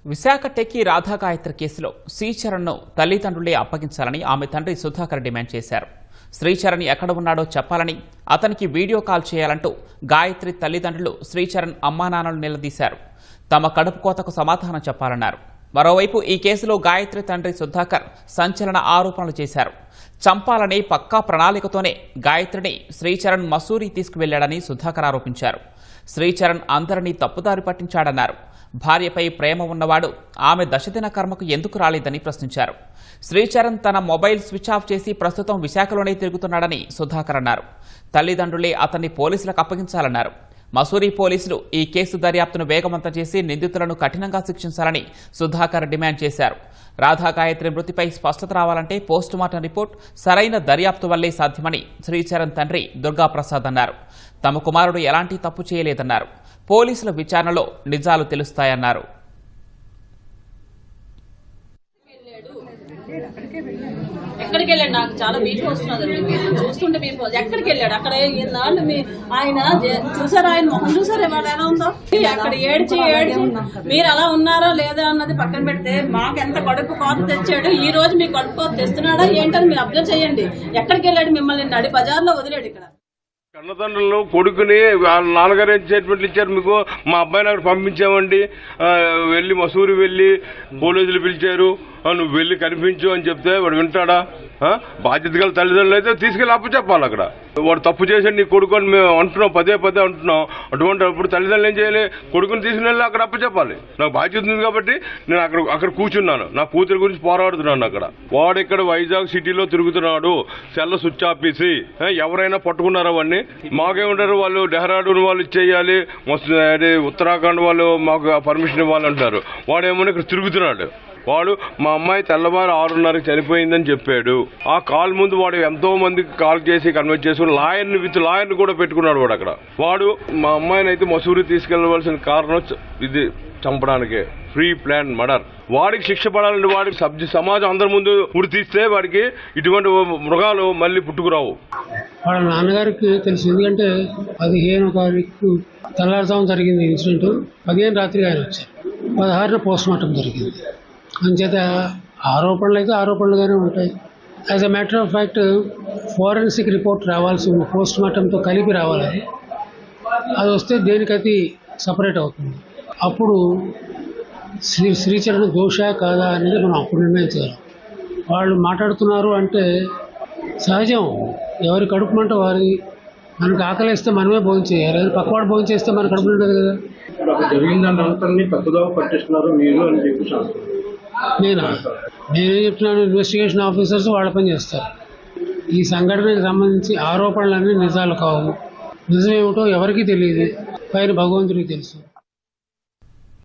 Visakha techie రాధాగాయత్రి కేసులో శ్రీచరణ్ను తల్లిదండ్రులే అప్పగించాలని ఆమె తండ్రి సుధాకర్ డిమాండ్ చేశారు. శ్రీచరణ్ ఎక్కడ ఉన్నాడో చెప్పాలని, అతనికి వీడియో కాల్ చేయాలంటూ గాయత్రి తల్లిదండ్రులు శ్రీచరణ్ అమ్మానాన్నలు నిలదీశారు. తమ కడుపు కోతకు సమాధానం చెప్పాలన్నారు. మరోవైపు ఈ కేసులో గాయత్రి తండ్రి సుధాకర్ సంచలన ఆరోపణలు చేశారు. చంపాలని పక్కా ప్రణాళికతోనే గాయత్రిని శ్రీచరణ్ మసూరి తీసుకువెళ్లాడని సుధాకర్ ఆరోపించారు. శ్రీచరణ్ అందరినీ తప్పుదారి పట్టించాడన్నారు. భార్యపై ప్రేమ ఉన్నవాడు ఆమె దశదిన కర్మకు ఎందుకు రాలేదని ప్రశ్నించారు. శ్రీచరణ్ తన మొబైల్ స్విచ్ ఆఫ్ చేసి ప్రస్తుతం విశాఖలోనే తిరుగుతున్నాడని సుధాకర్ అన్నారు. తల్లిదండ్రులే అతన్ని పోలీసులకు అప్పగించాలన్నారు. మసూరి పోలీసులు ఈ కేసు దర్యాప్తును వేగవంతం చేసి నిందితులను కఠినంగా శిక్షించాలని సుధాకర్ డిమాండ్ చేశారు. రాధాగాయత్రి మృతిపై స్పష్టత రావాలంటే పోస్టుమార్టం రిపోర్ట్, సరైన దర్యాప్తు వల్లే సాధ్యమని శ్రీచరణ్ తండ్రి దుర్గాప్రసాద్ అన్నారు. తమ కుమారుడు ఎలాంటి తప్పు చేయలేదన్నారు. పోలీసుల విచారణలో నిజాలు తెలుస్తాయన్నారు. ఎక్కడికి వెళ్ళాడు? నాకు చాలా బీపీ వస్తున్నది చూస్తుంటే. బీపీ ఎక్కడికి వెళ్ళాడు? అక్కడ ఈనాళ్ళు ఆయన చూసారా? ఆయన మొహం చూసారా వాళ్ళు ఎలా ఉందో? అక్కడ ఏడ్చి మీరు అలా ఉన్నారా లేదా అన్నది పక్కన పెడితే మాకు ఎంత కడుపు కోత తెచ్చాడు. ఈ రోజు మీ కడుపు కోత తెస్తున్నాడా ఏంటని మీరు అబ్జర్వ్ చేయండి. ఎక్కడికి వెళ్ళాడు? మిమ్మల్ని నడి బజార్లో వదిలేడు. ఇక్కడ కన్నతండ్రులు కొడుకుని వాళ్ళ నాన్నగారు ఏం స్టేట్మెంట్లు ఇచ్చారు? మీకు మా అబ్బాయిని అక్కడ పంపించామండి, వెళ్ళి మసూరి వెళ్ళి పోలీసులు పిలిచారు, నువ్వు వెళ్ళి కనిపించు అని చెప్తే వాడు వింటాడా? బాధ్యత గల తల్లిదండ్రులు అయితే తీసుకెళ్ళి అప్పు చెప్పాలి. అక్కడ వాడు తప్పు చేశాడు నీ కొడుకు అని మేము అంటున్నాం, పదే అంటున్నాం. అటువంటి అప్పుడు తల్లిదండ్రులు ఏం చేయాలి? కొడుకుని తీసుకుని అక్కడ అప్పు చెప్పాలి. నాకు బాధ్యత ఉంది కాబట్టి నేను అక్కడ కూర్చున్నాను, నా కూతురు గురించి పోరాడుతున్నాను. అక్కడ వాడు ఇక్కడ వైజాగ్ సిటీలో తిరుగుతున్నాడు, సెల్ల స్విచ్ ఆపేసి. ఎవరైనా పట్టుకున్నారా వాడిని? మాకేమంటారు వాళ్ళు? డెహ్రాడూన్ వాళ్ళు ఇచ్చేయాలి, ఉత్తరాఖండ్ వాళ్ళు మాకు పర్మిషన్ ఇవ్వాలంటారు. వాడేమో ఇక్కడ తిరుగుతున్నాడు. వాడు మా అమ్మాయి తెల్లవారు 6:30కి చనిపోయిందని చెప్పాడు. ఆ కాల్ ముందు వాడు ఎంతో మందికి కాల్ చేసి కన్వర్ట్ చేసుకుని లాయర్ని కూడా పెట్టుకున్నాడు. వాడు అక్కడ మా అమ్మాయిని అయితే మసూరి తీసుకెళ్లవలసిన కారణం ఇది చంపడానికే, ప్రీ ప్లాన్ మర్డర్. వాడికి శిక్ష పడాలంటే వాడికి సమాజం అందరి ముందు ఉరి తీస్తే వాడికి ఇటువంటి మృగాలు మళ్ళీ పుట్టుకురావు. వాళ్ళ నాన్నగారికి తెలుసు, ఎందుకంటే 15వ తారీఖు తెల్లారుజాము జరిగింది ఇన్సిడెంట్. 15 రాత్రికి ఆయన వచ్చారు. 16న పోస్ట్ మార్టం జరిగింది. అంచేత ఆరోపణలు అయితే ఆరోపణలుగానే ఉంటాయి. As a matter of fact forensic report రావాల్సి ఉంది, పోస్ట్ మార్టంతో కలిపి రావాలి. అది వస్తే దేనికది సపరేట్ అవుతుంది. అప్పుడు శ్రీచరణ్ దోషా కాదా అనేది మనం అప్పుడు నిర్ణయించగలం. వాళ్ళు మాట్లాడుతున్నారు అంటే సహజం, ఎవరి కడుపు మంట వారి. మనకు ఆకలిస్తే మనమే భోజనం చేయాలి, పక్కవాడు భోజనం చేస్తే మన కడుపు ఉంటుంది కదా. నేనేం చెప్తున్నాను, ఇన్వెస్టిగేషన్ ఆఫీసర్స్ వాళ్ళ పని చేస్తారు. ఈ సంఘటనకు సంబంధించి ఆరోపణలన్నీ నిజాలు కావు. నిజమేమిటో ఎవరికీ తెలియదు, పైన భగవంతుడికి తెలుసు.